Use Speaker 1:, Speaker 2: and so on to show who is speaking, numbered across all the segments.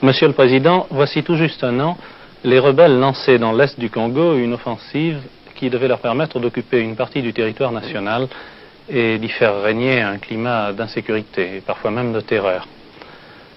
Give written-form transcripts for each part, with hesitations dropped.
Speaker 1: Monsieur le Président, voici tout juste un an, les rebelles lançaient dans l'est du Congo une offensive qui devait leur permettre d'occuper une partie du territoire national et d'y faire régner un climat d'insécurité et parfois même de terreur.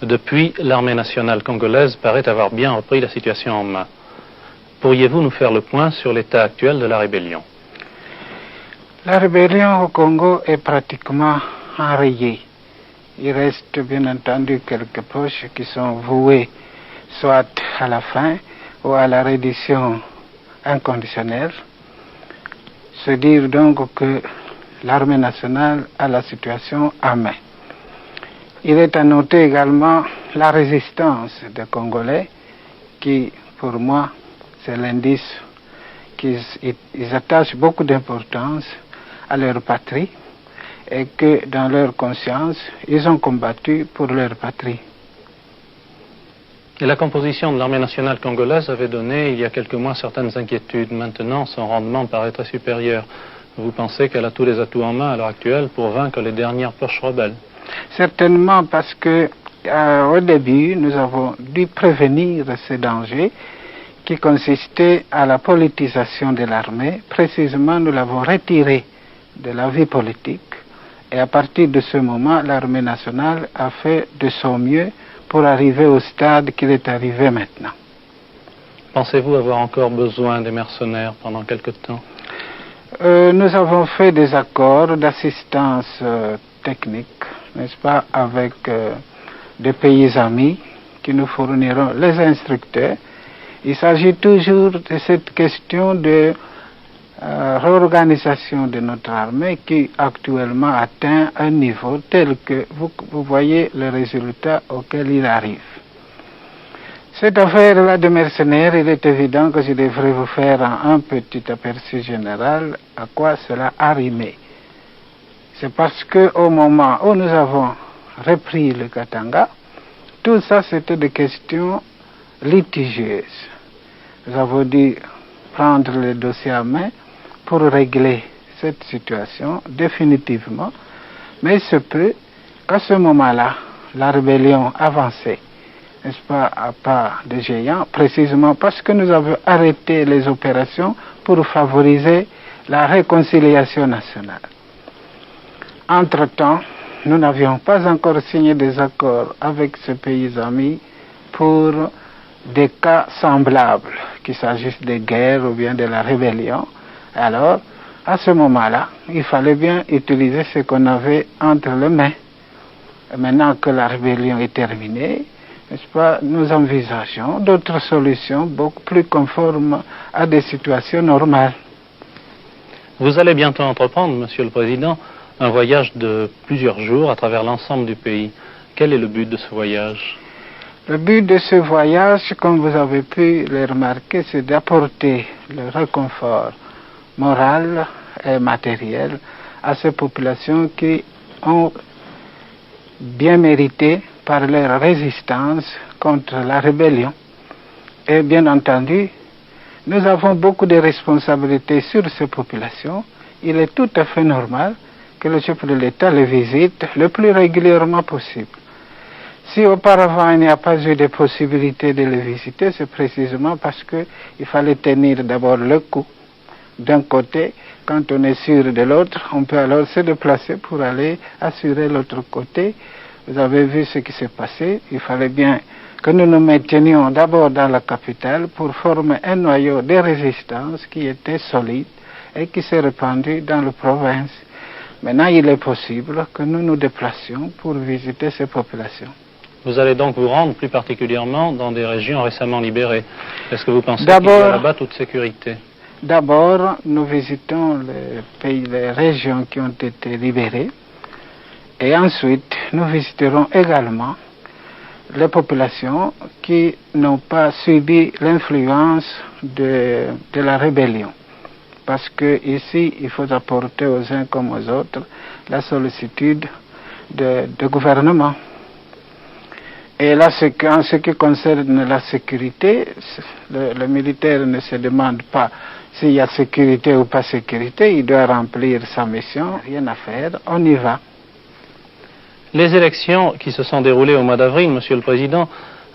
Speaker 1: Depuis, l'armée nationale congolaise paraît avoir bien repris la situation en main. Pourriez-vous nous faire le point sur l'état actuel de la rébellion?
Speaker 2: La rébellion au Congo est pratiquement enrayée. Il reste bien entendu quelques poches qui sont vouées soit à la fin ou à la reddition inconditionnelle. Se dire donc que l'armée nationale a la situation en main. Il est à noter également la résistance des Congolais qui, pour moi, c'est l'indice qu'ils attachent beaucoup d'importance à leur patrie et que dans leur conscience, ils ont combattu pour leur patrie.
Speaker 1: Et la composition de l'armée nationale congolaise avait donné, il y a quelques mois, certaines inquiétudes. Maintenant, son rendement paraît très supérieur. Vous pensez qu'elle a tous les atouts en main à l'heure actuelle pour vaincre les dernières poches rebelles? Certainement, parce que au début, nous avons dû prévenir ces dangers qui consistaient à la politisation de l'armée. Précisément, nous l'avons retirée de la vie politique. Et à partir de ce moment, l'armée nationale a fait de son mieux pour arriver au stade qu'il est arrivé maintenant. Pensez-vous avoir encore besoin des mercenaires pendant quelque temps? Nous avons fait des accords d'assistance technique, n'est-ce pas, avec des pays amis qui nous fourniront les instructeurs. Il s'agit toujours de cette question de réorganisation de notre armée qui actuellement atteint un niveau tel que vous voyez le résultat auquel il arrive. Cette affaire-là de mercenaires, il est évident que je devrais vous faire un petit aperçu général à quoi cela a rimé. C'est parce qu'au moment où nous avons repris le Katanga, tout ça c'était des questions litigieuses. Nous avons dû prendre le dossier à main pour régler cette situation définitivement, mais il se peut qu'à ce moment-là, la rébellion avançait, n'est-ce pas, à pas de géant, précisément parce que nous avons arrêté les opérations pour favoriser la réconciliation nationale. Entre-temps, nous n'avions pas encore signé des accords avec ces pays amis pour des cas semblables, qu'il s'agisse de guerre ou bien de la rébellion. Alors, à ce moment-là, il fallait bien utiliser ce qu'on avait entre les mains. Et maintenant que la rébellion est terminée, n'est-ce pas, nous envisageons d'autres solutions beaucoup plus conformes à des situations normales. Vous allez bientôt entreprendre, Monsieur le Président, un voyage de plusieurs jours à travers l'ensemble du pays. Quel est le but de ce voyage? Le but de ce voyage, comme vous avez pu le remarquer, c'est d'apporter le réconfort moral et matériel à ces populations qui ont bien mérité par leur résistance contre la rébellion. Et bien entendu, nous avons beaucoup de responsabilités sur ces populations. Il est tout à fait normal que le chef de l'État les visite le plus régulièrement possible. Si auparavant il n'y a pas eu de possibilité de les visiter, c'est précisément parce qu'il fallait tenir d'abord le coup. D'un côté, quand on est sûr de l'autre, on peut alors se déplacer pour aller assurer l'autre côté. Vous avez vu ce qui s'est passé. Il fallait bien que nous nous maintenions d'abord dans la capitale pour former un noyau de résistance qui était solide et qui s'est répandu dans la province. Maintenant, il est possible que nous nous déplacions pour visiter ces populations. Vous allez donc vous rendre plus particulièrement dans des régions récemment libérées. Est-ce que vous pensez qu'il y a là-bas toute sécurité? D'abord, nous visitons les régions qui ont été libérées et ensuite, nous visiterons également les populations qui n'ont pas subi l'influence de la rébellion. Parce que ici, il faut apporter aux uns comme aux autres la sollicitude du gouvernement. Et là, en ce qui concerne la sécurité, le militaire ne se demande pas s'il y a sécurité ou pas sécurité, il doit remplir sa mission, rien à faire, on y va. Les élections qui se sont déroulées au mois d'avril, Monsieur le Président,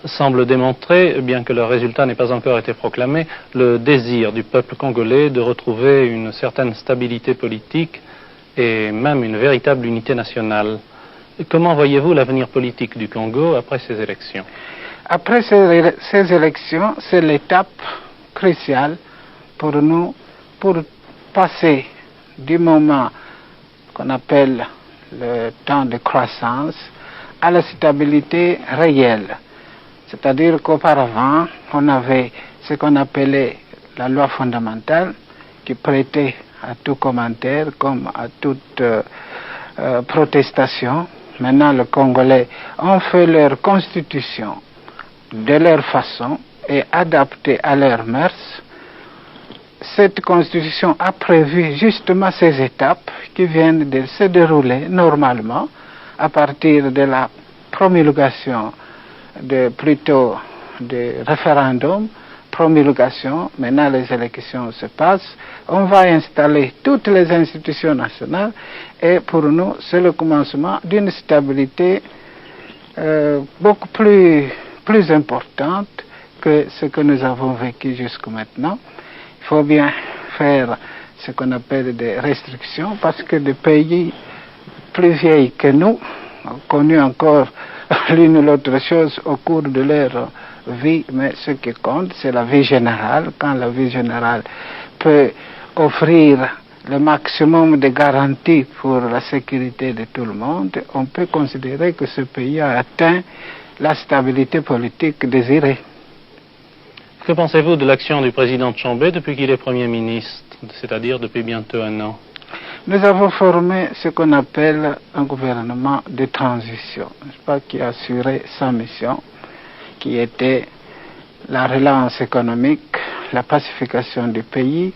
Speaker 3: semble démontrer, bien que le résultat n'ait pas encore été proclamé, le désir du peuple congolais de retrouver une certaine stabilité politique et même une véritable unité nationale. Comment voyez-vous l'avenir politique du Congo après ces élections?
Speaker 2: Après ces élections, c'est l'étape cruciale pour nous, pour passer du moment qu'on appelle le temps de croissance à la stabilité réelle. C'est-à-dire qu'auparavant, on avait ce qu'on appelait la loi fondamentale qui prêtait à tout commentaire comme à toute protestation. Maintenant, les Congolais ont fait leur constitution de leur façon et adaptée à leurs mœurs. Cette constitution a prévu justement ces étapes qui viennent de se dérouler normalement à partir de la promulgation de référendum, promulgation, maintenant les élections se passent, on va installer toutes les institutions nationales et pour nous c'est le commencement d'une stabilité beaucoup plus importante que ce que nous avons vécu jusqu'à maintenant. Il faut bien faire ce qu'on appelle des restrictions parce que des pays plus vieilles que nous ont connu encore l'une ou l'autre chose au cours de leur vie, mais ce qui compte, c'est la vie générale. Quand la vie générale peut offrir le maximum de garanties pour la sécurité de tout le monde, on peut considérer que ce pays a atteint la stabilité politique désirée.
Speaker 3: Que pensez-vous de l'action du président Tshombe depuis qu'il est Premier ministre, c'est-à-dire depuis bientôt 1 an?
Speaker 2: Nous avons formé ce qu'on appelle un gouvernement de transition, qui a assuré sa mission, qui était la relance économique, la pacification du pays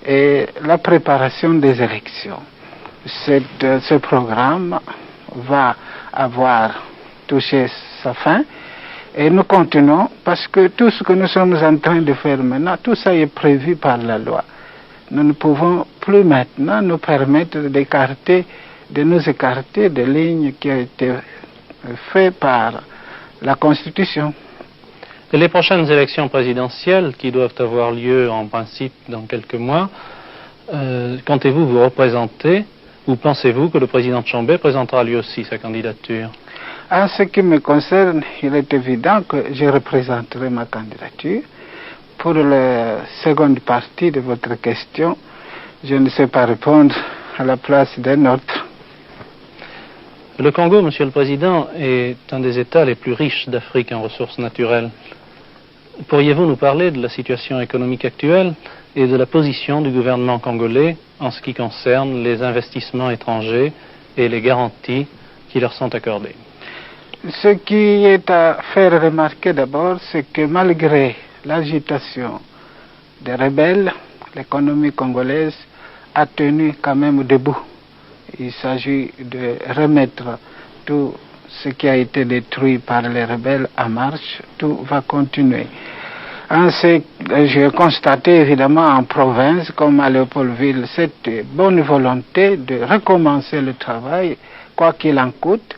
Speaker 2: et la préparation des élections. Ce programme va avoir touché sa fin et nous continuons parce que tout ce que nous sommes en train de faire maintenant, tout ça est prévu par la loi. Nous ne pouvons plus maintenant nous permettre de nous écarter des lignes qui ont été faites par la Constitution.
Speaker 3: Et les prochaines élections présidentielles qui doivent avoir lieu en principe dans quelques mois, comptez-vous vous représenter ou pensez-vous que le président Tshombe présentera lui aussi sa candidature?
Speaker 2: En ce qui me concerne, il est évident que je représenterai ma candidature. Pour la seconde partie de votre question, je ne sais pas répondre à la place d'un autre.
Speaker 3: Le Congo, Monsieur le Président, est un des États les plus riches d'Afrique en ressources naturelles. Pourriez-vous nous parler de la situation économique actuelle et de la position du gouvernement congolais en ce qui concerne les investissements étrangers et les garanties qui leur sont accordées?
Speaker 2: Ce qui est à faire remarquer d'abord, c'est que malgré l'agitation des rebelles, l'économie congolaise a tenu quand même debout. Il s'agit de remettre tout ce qui a été détruit par les rebelles en marche, tout va continuer. J'ai constaté évidemment en province, comme à Léopoldville, cette bonne volonté de recommencer le travail, quoi qu'il en coûte,